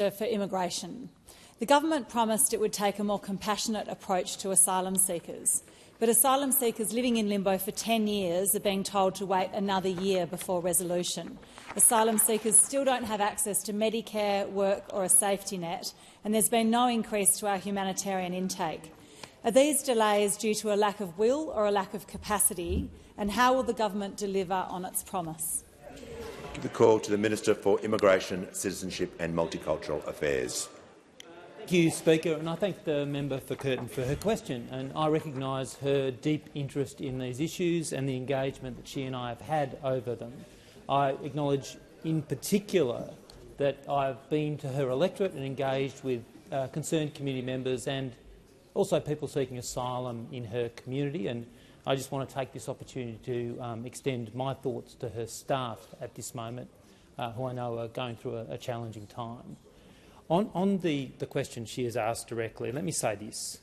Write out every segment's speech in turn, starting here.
For immigration. The government promised it would take a more compassionate approach to asylum seekers, but asylum seekers living in limbo for 10 years are being told to wait another year before resolution. Asylum seekers still don't have access to Medicare, work or a safety net, and there's been no increase to our humanitarian intake. Are these delays due to a lack of will or a lack of capacity, and how will the government deliver on its promise? The call to the Minister for Immigration, Citizenship and Multicultural Affairs. Thank you, Speaker, and I thank the member for Curtin for her question. And I recognise her deep interest in these issues and the engagement that she and I have had over them. I acknowledge in particular that I've been to her electorate and engaged with concerned community members and also people seeking asylum in her community. And I just want to take this opportunity to extend my thoughts to her staff at this moment, who I know are going through a challenging time. On the question she has asked directly, let me say this.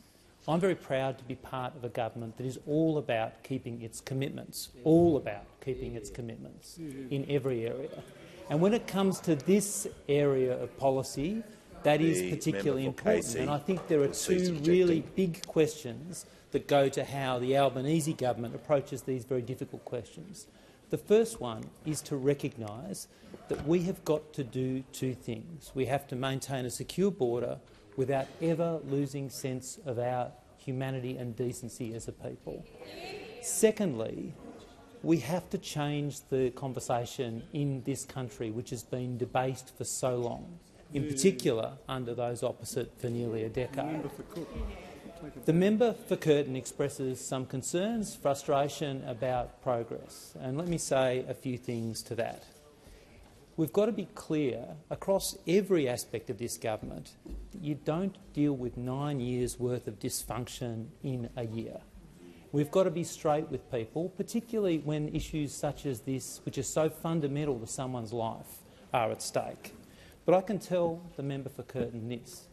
I'm very proud to be part of a government that is all about keeping its commitments, in every area. And when it comes to this area of policy, that is particularly important. And I think there are two really big questions that go to how the Albanese government approaches these very difficult questions. The first one is to recognise that we have got to do two things. We have to maintain a secure border without ever losing sense of our humanity and decency as a people. Secondly, we have to change the conversation in this country, which has been debased for so long, in particular under those opposite for nearly a decade. The member for Curtin expresses some concerns, frustration about progress, and let me say a few things to that. We've got to be clear across every aspect of this government that you don't deal with 9 years' worth of dysfunction in a year. We've got to be straight with people, particularly when issues such as this, which are so fundamental to someone's life, are at stake. But I can tell the member for Curtin this.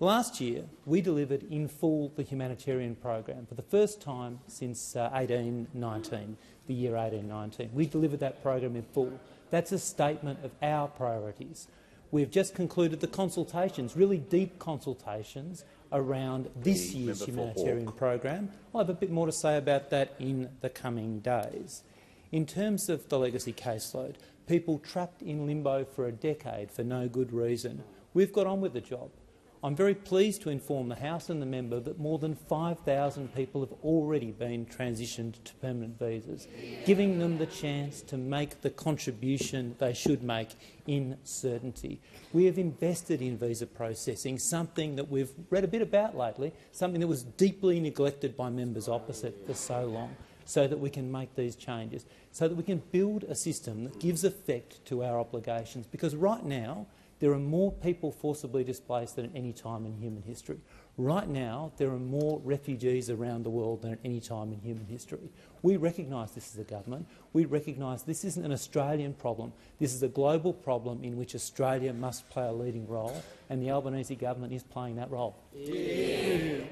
Last year, we delivered in full the humanitarian program for the first time since 1819, the year 1819. We delivered that program in full. That's a statement of our priorities. We've just concluded the consultations, really deep consultations, around this year's humanitarian program. I'll have a bit more to say about that in the coming days. In terms of the legacy caseload, people trapped in limbo for a decade for no good reason, we've got on with the job. I'm very pleased to inform the House and the member that more than 5,000 people have already been transitioned to permanent visas, giving them the chance to make the contribution they should make in certainty. We have invested in visa processing, something that we've read a bit about lately, something that was deeply neglected by members opposite for so long, so that we can make these changes, so that we can build a system that gives effect to our obligations. Because right now, there are more people forcibly displaced than at any time in human history. Right now, there are more refugees around the world than at any time in human history. We recognise this as a government. We recognise this isn't an Australian problem. This is a global problem in which Australia must play a leading role, and the Albanese government is playing that role. Yeah.